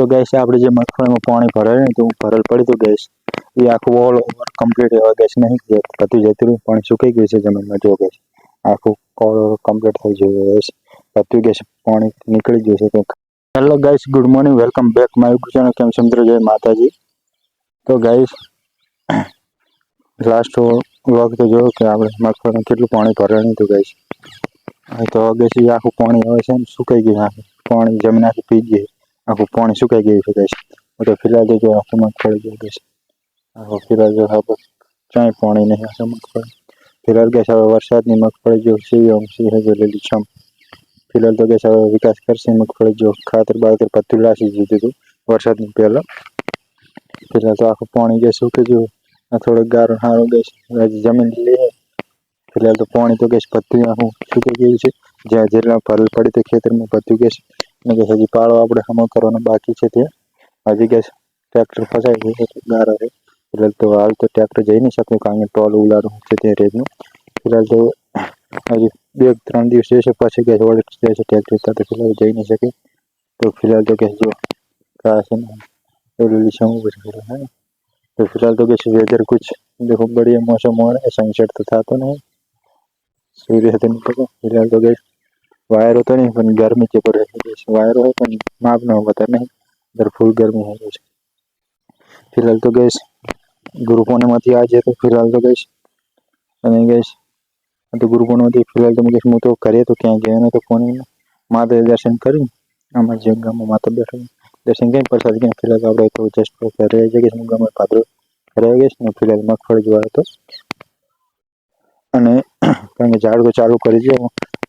તો ગેસ આપણે જે મગફળીમાં પાણી ભરાય ને તો ભરેલ પડી તો ગેસ એ આખું ઓલ ઓવર કમ્પ્લીટ એવા ગેસ નહીં પતી જતું રહ્યું પાણી સુકાઈ ગયું છે જમીનમાં જો ગેસ આખું ઓલ ઓવર કમ્પ્લીટ થઈ ગયું ગેસ પત્યું ગેસ પાણી નીકળી ગયું છે. Hello guys, good morning, welcome back my YouTube channel. કેમ છો મિત્રો? જય માતાજી. તો ગાઈસ લાસ્ટ વ્લોગ તો જોયો કે આપણે મગફળીમાં કેટલું પાણી ભરાયું હતું ગાઈસ. તો ગેસ એ આખું પાણી આવે છે ને સુકાઈ ગયું આખું પાણી જમીન આખી પી ગઈ આખું પાણી સુકાઈ ગયું છે ગાઈસ. તો ફિલહાલ તો જો આખું મગફળી ગયું ગાઈસ આખું ફિલહાલ જો આપણે ક્યાંય પાણી નહીં આખું મગફળી ફિલહાલ ગેસ હવે વરસાદની મગફળી જો સીવી જો લીલી છમ ફિલહાલ તો ગેસ હવે વિકાસ કરશે મગફળી જો ખાતર બાતર પત્તું લાસી દીધું હતું વરસાદની પહેલાં. ફિલહાલ તો આખું પાણી ગેસ સુકી ગયું થોડોક ગારો સારો ગેસ જમીન લે ફિલહાલ તો પાણી તો ગેસ પત્તું આખું સુકી ગયું છે જ્યાં જેટલા ભરેલ પડી તો ખેતરમાં પત્તું ગેસ અને ગેસ હજી પાળો આપણે હમો કરવાનો બાકી છે ત્યાં હજી ગેસ ટ્રેક્ટર ફસાય છે ગારો છે ફિલહાલ તો હાલ તો ટ્રેક્ટર જઈ નહીં શકું કારણ કે ટોલ ઉલાડવું છે તે રેતનું. ફિલહાલ તો હજી 2-3 દિવસ જશે પછી ગેસ વળી જશે ટ્રેક્ટર તો ફિલહાલ જઈ नहीं सके. तो फिलहाल तो कैसे जो कहा से है तो फिलहाल तो कैसे वेदर कुछ देखो बढ़िया मौसम हो रहा है सनसेट तो था तो नहीं सूर्य तो नहीं पता. फिलहाल तो गैस वायरो तो नहीं पर गर्मी के पर वायरो है पर माप ना बता नहीं इधर फुल गर्मी है गैस. फिलहाल तो गैस गुरु पूर्णिमा आज है तो फिलहाल तो गैस અને ગેસ તો ગુરુ પૂર્ણિમાથી ફિલહાલ તો ગેસ હું તો ઘરે તો ક્યાં ગયો ને તો ફોન માતા દર્શન કરી આમાં જે ગામમાં માતા બેઠો દર્શન કરીને પ્રસાદ ક્યાં ફિલહાલ આપણે તો જસ્ટ ઘરે જઈએ હું ગામમાં પાદરો ઘરે ગેસ ને ફિલહાલ મગફળી જોવા હતો અને કારણ કે ઝાડ તો ચાલુ કરી દે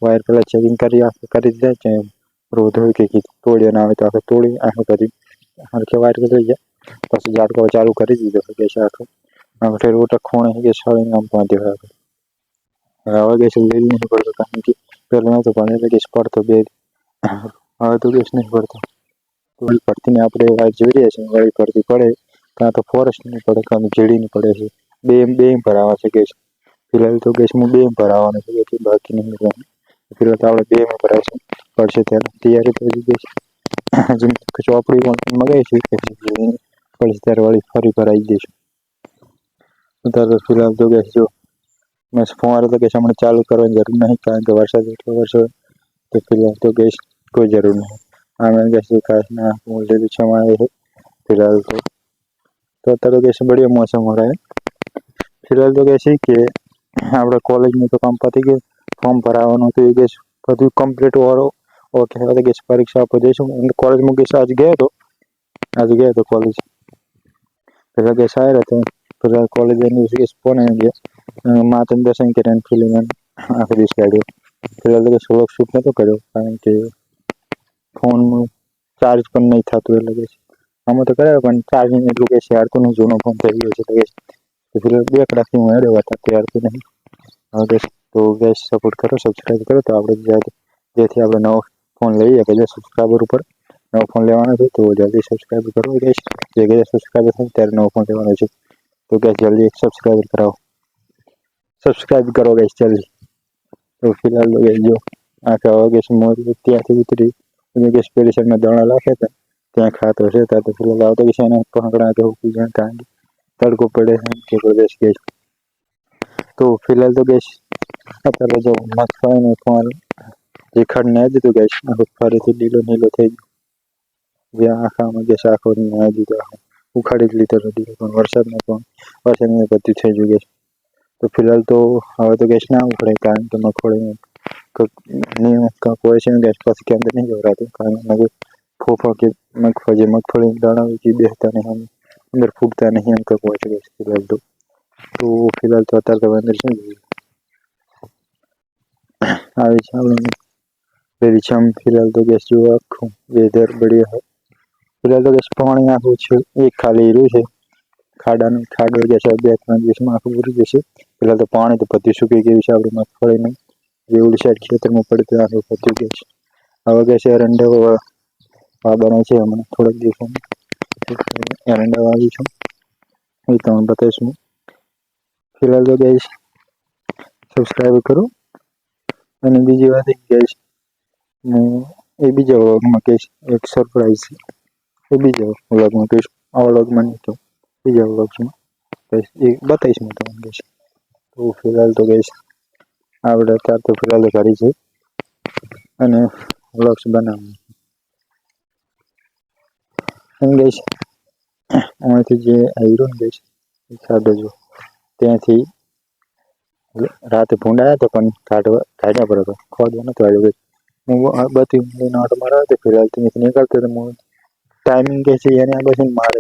વાયર પેલા ચેકિંગ કરી દીધા છે રોધ હોય કે તોડ્યો ના આવે તો આપણે તોડી આખું કરી હરખે વાયર કરી જાય પછી ઝાડ ચાલુ કરી દીધો ગેસ આખું આપણે રોટ ખૂણે કે સળી નામ પહોંચ્યો હવે ગેસ લીલ નહીં પડતો કારણ કે પહેલાં તો ભણે ગેસ પડતો બે હવે તો ગેસ નહીં પડતો વળી પડતી ને આપણે વાયર જોઈ રહ્યા છીએ વળી પડતી પડે કાં તો ફોરેસ્ટ નહીં પડે કાં તો જેડી નહીં પડે છે બે ભરાવા છે ગેસ. ફિલહાલ તો ગેસ હું બે ભરાવાનો છે એટલે બાકી નહીં ભરવાનું ફિલહાલ તો આપણે બે ભરાશે પડશે ત્યારે તૈયારી કરી ગેસ હજી ચોપડી પણ મગાવી છે પડશે ત્યારે વળી ફરી ભરાઈ જઈશું. અત્યારે તો ફિલહાલ તો ગેસ જો મેં ફુવારો તો ગેસ હમણાં ચાલુ કરવાની જરૂર નહીં કારણ કે વરસાદ એટલો વરસાદ तो फिलहाल तो गैस कोई जरूर नहीं हमें गैस विकास ना ऑलरेडी छमाए है फिलहाल तो અત્યારે गैस बढ़िया मौसम हो रहा है. फिलहाल तो गैस कि આપણે कॉलेज में तो काम पती गए फॉर्म भराવાનું તો એ ગેસ બધું કમ્પ્લીટ વાળો ઓકે હવે ગેસ પરીક્ષા આપવા જઈશું કોલેજમાં ગેસ આજે ગયો તો કોલેજ પેલા ગેસ આવ્યા તો પેલા કોલેજ ગેસ ફોન આવી ગયા માતાનું દર્શન કરીને ફિલ્મ આખો દિવસ કાઢ્યો. फिलहाल तो व्लॉग शूट नतो કર્યો કારણ કે ફોનમાં ચાર્જ પણ નહીં થતું એટલે કે આમાં તો કરાયો પણ ચાર્જિંગ એટલું કે શેર તો નહીં જૂનો ફોન થઈ ગયો છે તો ફિલહાલ બે કલાકથી હું હેડ્યો હતા ત્યાર તો નહીં હવે તો ગેસ સપોર્ટ કરો સબસ્ક્રાઈબ કરો તો આપણે જેથી આપણે નવો ફોન લઈએ કે જે સબસ્ક્રાઈબર ઉપર નવો ફોન લેવાનો છે તો જલ્દી સબસ્ક્રાઈબ કરો ગેસ જે ગેસ સબસ્ક્રાઈબર થાય ત્યારે નવો ફોન લેવાનો છે તો ગેસ જલ્દી સબસ્ક્રાઈબ કરો ગેસ જલ્દી. तो फिलहाल लोग जो आखा गैस मोर त्या उतरी गैस पेरिसर में दाणा लाखे था त्या खाते से तो फिलहाल आवता गैस पकड़ा के हुकी जाए कारण के तड़को पड़े के प्रदेश गैस. तो फिलहाल तो गैस अत्यारे जो मगफળી ने फोन जे खड़ ने दीधुं गैस फरीथी लीलो થઈ ગયો જ્યાં આખામાં ગેસ આખો ને દીધો ઉખાડી જ લીધો દીધો પણ વરસાદમાં બધું થઈ ગયું ગેસ. तो फिलहाल तो हवा तो गैस ना उखड़े कारण के मगफળી नियम का क्वेश्चन गैस पास के अंदर नहीं हो रहा था कारण में फोफा के मगफળી दाना की बेचता नहीं हम अंदर फूटता नहीं हमका क्वेश्चन गैस फिलहाल तो फिलहाल तो अतर तो अंदर से આવી છે આપણે પેલી છમ फिलहाल तो गैस जो आखું वेदर बढ़िया है. फिलहाल तो गैस पानी आखું છે એક ખાલી રહ્યું છે ખાડો ગેસ 2-3 દિવસમાં આખું પૂરી જશે. फिलहाल तो पानी तो पत्ती सूकी गई है अपनी मगफળી में જે ઓલી સાઈડ ખેતરમાં પડે તો આખું પત્યું ગયું છે હવે ગેસ એરંડા વાવવાના છે હમણાં થોડાક દિવસોમાં એરંડા વાવી છું એ તમને બતાવીશું. फिलहाल तो गैस સબસ્ક્રાઈબ કરો અને બીજી વાત એ ગેસ એ બીજા વ્લોગમાં ગેસ એક સરપ્રાઈઝ છે એ બીજા વ્લોગમાં કહીશ, આ વ્લોગમાં નહીં તો બીજા વ્લોગ્સમાં કહીશ, એ બતાવીશ હું તમને કહીશ. તો ફિલહાલ તો કહીશ આપણે અત્યારે તો ફિલહાલ કરી છે અને વ્લોગ્સ બનાવવાનું એમ કહીશ. અહીંથી જે આવ્યો ને કહીશ સાદો જો ત્યાંથી રાતે ભૂંડાયા તો પણ કાઢ્યા પર હતો, ખોદવા નતો આવ્યો કહીશ. હું બધી લઈને ઓટો મારવા હતો ફિલહાલ ત્યાંથી નીકળતો હતો હું ટાઈમિંગ કહે છે એને આ બસ મારે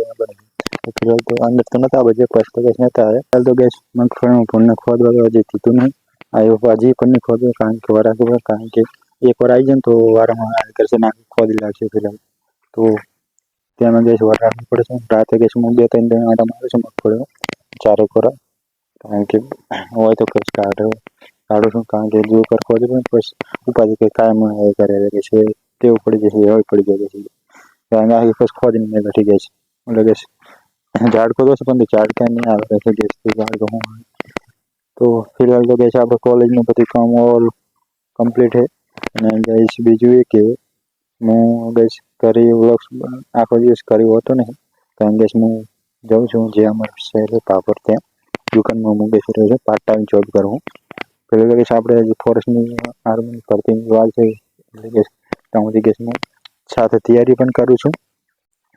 ફિલહાલ તો અંદર તો નતા બજે ફર્સ્ટ તો કહીશ નતા આવે હાલ તો કહીશ મગફળીમાં ભૂંડને ખોદવા ગયો હજી થતું નહીં આવ્યો હજી પણ નહીં ખોદવા કારણ કે વરાબર કારણ કે એકવાર આવી જાય ને તો વારંવાર કરશે નાખી ખોદી લાગશે ફિલહાલ તો ત્યાં કહીશ વાર રાખવી પડે છે. રાતે કહીશ હું 2-3 આટા મારું છું મગફળીઓ ચારે કોરા કારણ કે હોય તો કહીશ કાઢું છું કારણ કે જો કર ખોદે પણ પછી ઉપાધિ કંઈ કાયમ એ કરે કે છે ટેવ પડી જશે એવી પડી જાય છે કારણ કે આખી પછી ખોદીને મેં બેઠી ગઈ છે એટલે કહીશ ઝાડકો તો છે પણ ઝાડકા નહીં આવે છે ગેસ તો ઝાડકો હું તો ફિલહાલ તો કહીશ આપણે કોલેજનું બધું કામ ઓલ કમ્પ્લીટ છે અને કહીશ બીજું એ કે હું કહીશ કરી વ્લોગ્સ આખો દિવસ કર્યો હતો નહીં કારણ કે હું જાઉં છું જે અમારું શહેર પાપર ત્યાં દુકાનમાં હું બેસી રહ્યો છું પાર્ટ ટાઈમ જોબ કરું પેલું કહીશ આપણે જે ફોરેસ્ટની આર્મીની ભરતીની વાત છે એટલે કહીશ ત્યાં સુધી કહીશ હું સાથે તૈયારી પણ કરું છું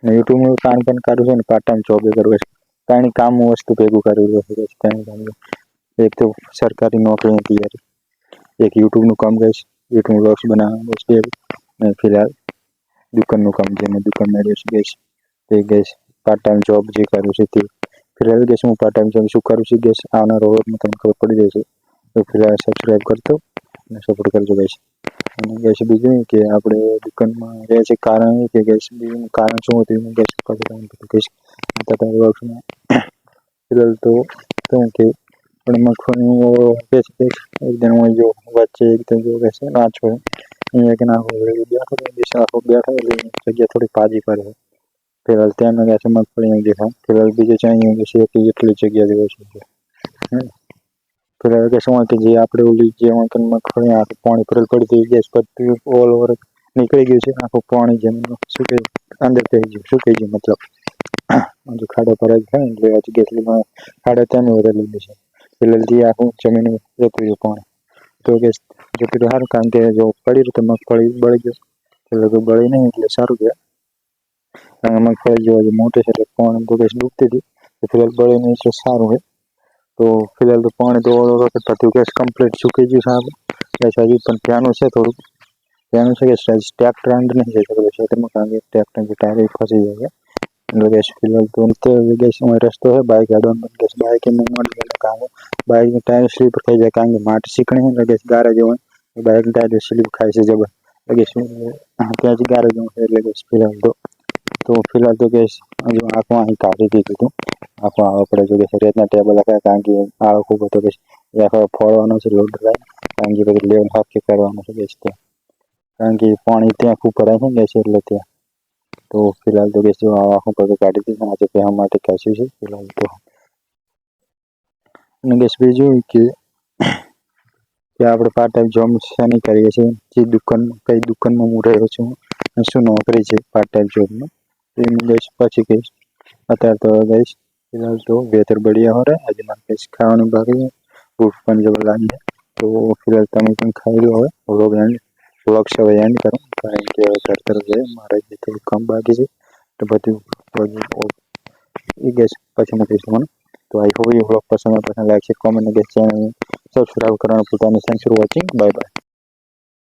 અને યુટ્યુબનું કામ પણ કરું છું અને પાર્ટ ટાઈમ જોબ કરું છું કારણ કે કામ વસ્તુ ભેગું કરી રહ્યો છું ત્યાં એક તો સરકારી નોકરીની તૈયારી એક યુટ્યુબનું કામ કહીશ યુટ્યુબ વ્લોગ્સ બનાવવાનું બસ અને ફિલહાલ દુકાનનું કામ જે મેં દુકાનમાં રહેશે કહીશ તે કહીશ પાર્ટ ટાઈમ જોબ જે કરું છું તે ફિલહાલ કહીશ હું પાર્ટ ટાઈમ જોબ શું કરું છું કહીશ આવનારો વ્લોગમાં તમને ખબર પડી જશે તો ફિલહાલ સબસ્ક્રાઈબ કરતો અને સપોર્ટ કરજો કહીશ અને કહીશ બીજું કે આપણે દુકાનમાં રહે છે કારણ એ કે કહીશ બીજું કારણ શું હતું એનું કહીશ પછી કહીશ વ્લોગ્સમાં ફિલહાલ તો શું કે પણ મગફળી કહીશ એકદમ હું જો વચ્ચે એકદમ જો કહેશે ના છોડે અહીંયા કે ના બેઠો જગ્યા થોડી પાજી પડે ફિલહાલ ત્યાં કહેશે મગફળી દેખાય ફિલહાલ બીજું ચાઈ કહેશે એટલી જગ્યા જેવો છે ફિલહાલ કે શું કે જે આપણે ઓલી જે મગફળી આખું પાણી ભરેલ પડી ગેસ પર ઓલ ઓવર નીકળી ગયું છે આખું પાણી જમીન શું કહે અંદર કહી ગયું શું કહી ગયું મતલબ હજુ ખાડો ભરાય થાય એટલે હજુ કેટલીમાં ખાડો ત્યાં ભરેલું છે ફિલહાલ આખું જમીન જતું રહ્યું પાણી તો કે જતું રહ્યું સારું કારણ કે જો પડી રહ્યું તો મગફળી બળી ગયું એટલે બળી નહીં એટલે સારું કહેવાય કારણ કે મગફળી જો મોટી છે એટલે પાણી તો કઈ ડૂબતી હતી ફિલહાલ બળી નહીં એટલે સારું હોય તો ફિલહાલ તો પાણી તો બધું ગેસ કમ્પ્લીટ સૂકી ગયું સાહેબ ગેસ હજી પણ ત્યાંનું છે થોડુંક ત્યાંનું છે કે ટ્રેક્ટર અંદર નહીં જઈ શકે ખેતરમાં કારણ કે ટ્રેક્ટર ટાયર ફસી જાય છે એટલે ગેસ ફિલહાલ તો ગેસ રસ્તો છે બાઇક હેડવાનો ગેસ બાઇક કામ બાઇકનું ટાયર સ્લીપ થઈ જાય કારણ કે માટી શીખણી એટલે ગેસ ગારા જેવું બાઇકનું ટાયર સ્લીપ ખાય છે જબર એટલે ગેસ ત્યાં જ ગારા જેવું છે એટલે ગેસ ફિલહાલ તો ફિલહાલ તો ગેસ હજુ આંખમાં અહીં કાઢી દીધું હતું આંખમાં આપણે જો કે રેતના ટેબલ હતા કારણ કે આળો ખૂબ હતો ગેસ એ આખો ફોડવાનો છે લોડ થાય કારણ કે બધું લેવલ હાફ કે કરવાનું છે ગેસ ત્યાં કારણ કે પાણી ત્યાં ખૂબ ભરાય છે ગેસ એટલે ત્યાં તો ફિલહાલ તો ગેસ આખું બધું કાઢી દીધું આજે પહેવા માટે કાઢ્યું છે ફિલહાલ તો અને ગેસ બીજું કે આપણે પાર્ટ ટાઈમ જોબ શેની કરીએ છીએ જે દુકાન કઈ દુકાનમાં હું રહ્યો છું શું નોકરી છે પાર્ટ ટાઈમ જોબમાં એનું ગેસ પછી કહીશ અત્યારે તો ગઈશ ફિલહાલ તો વેધર બઢિયા હો રહે આજે મારે કહીશ ખાવાનું બાકી ભૂખ પણ જબર લાગી તો ફિલહાલ તમે પણ ખાઈ લો હવે વ્લોગ હવે એન્ડ કરો કારણ કે ઘર તરફ જાય મારે જે થોડું કામ બાકી છે તો બધું એ ગેસ પછી મૂકીશ મને તો આઈ હોપ એ વ્લોગ પસંદ લાઈક છે કોમેન્ટ ગેસ ચેનલ સબસ્ક્રાઈબ કરવાનું ભૂલતા નહીં. Thanks for watching bye bye.